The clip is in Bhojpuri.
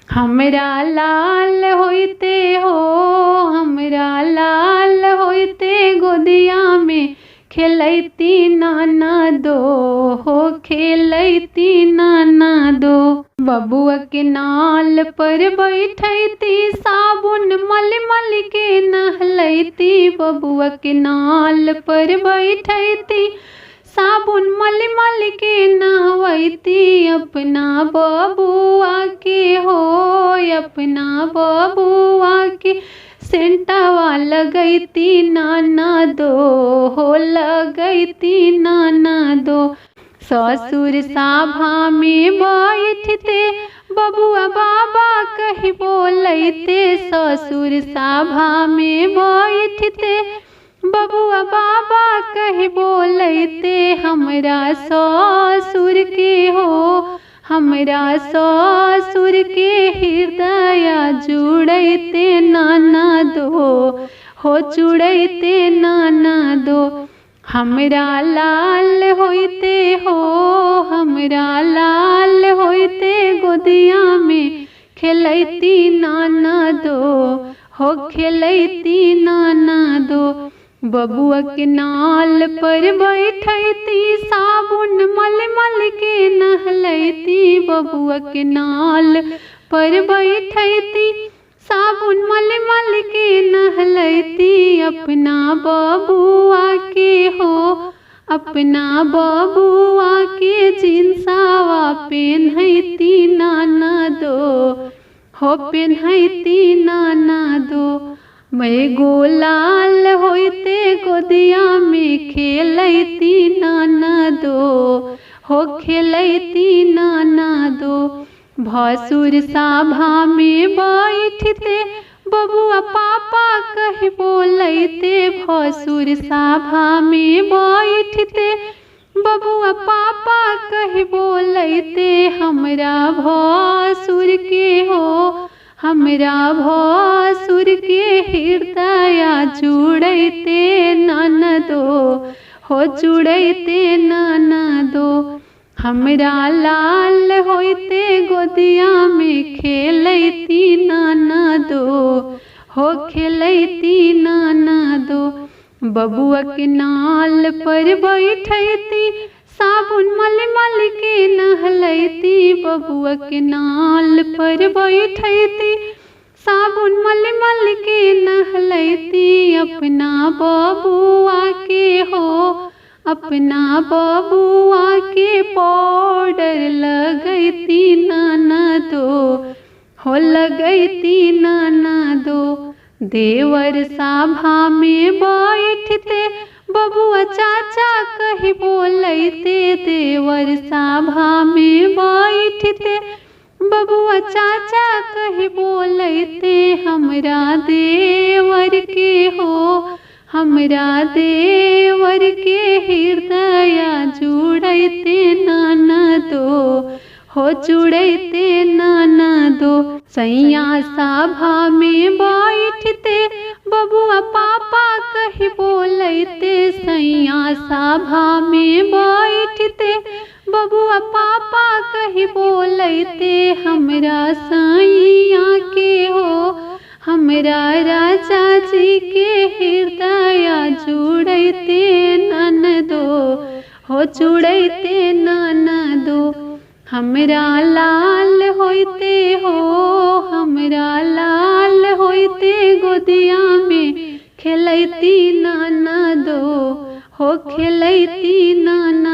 हमरा लाल होइते हो, हमरा लाल होइते गोदिया में खेलैती ननदो हो, खेलैती ननदो। बबुआ के नाल पर बैठैती साबुन मल मल के नहलैती, बबुआ के नाल पर बैठैती साबुन मल मल के नहवैती। अपना बबुआ के हो, अपना बबुआ के सेंटवा लगैती ननदो हो, लगैती ननदो। ससुर साभा में बैठते बबुआ बाबा कही बोलैते, ससुर साभा में बैठते बबुआ बाबा कही बोलैते। हमरा ससुर के हो, हमरा ससुर के हृदय जुड़ैते ननदो हो, जुड़ैते ननदो। हमरा लाल होइते हो, हमरा लाल होइते गोदिया में खेलैती ननदो हो, खेलैती ननदो। बबुआ के नाल पर बैठैती साबुन मल मल के नहलैती, बबुआ के नाल पर बैठैती साबुन मल मल के नहलैती। अपना बबुआ के हो, अपना बबुआ के जिनसावा पेन्हैती ननदो हो, पेन्हैती ननदो। मैं गोलाल होइते गोदिया में खेलैती ननदो हो, खेलैती ननदो। भसुर साभा में बैठते बबुआ पापा कही बोलैते, भसुर साभा में बैठते बबुआ पापा कही बोलैते। हमरा भसुर के हो, हमरा भसुर के हृदय जुड़ैते ननदो हो, जुड़ैते ननदो। हमरा लाल होइते गोदिया में खेलैती ननदो हो, खेलैती ननदो। बबुआ के नाल पर बैठैती साबुन मल मल के नहलैती, बबुआ के नाल पर बैठैती साबुन मल मल के नहलैती। अपना बबुआ के हो, अपना बबुआ के पाउडर लगैती ननदो हो, लगैती ननदो। देवर साभा में बैठते बबुआ चाचा कही बोलैते, देवर साभा में बैठते बबुआ चाचा कही बोलैते। हमरा देवर के हो, हमरा देवर के हृदय जुड़ैते ननदो हो, जुड़ैते ननदो। सैया साभा में बैठते बबुआ पापा कही बोलैते, सैया साभा में बैठते बबुआ पापा कही बोलैते। हमरा सैया के हो, हमरा राजा जी के हृदय जुड़ैते ननदो हो, जुड़ैते ननदो। हमरा लाल होइते हो, हमरा लाल होइते गोदिया में खेलैती ननदो हो, खेलैती ननदो।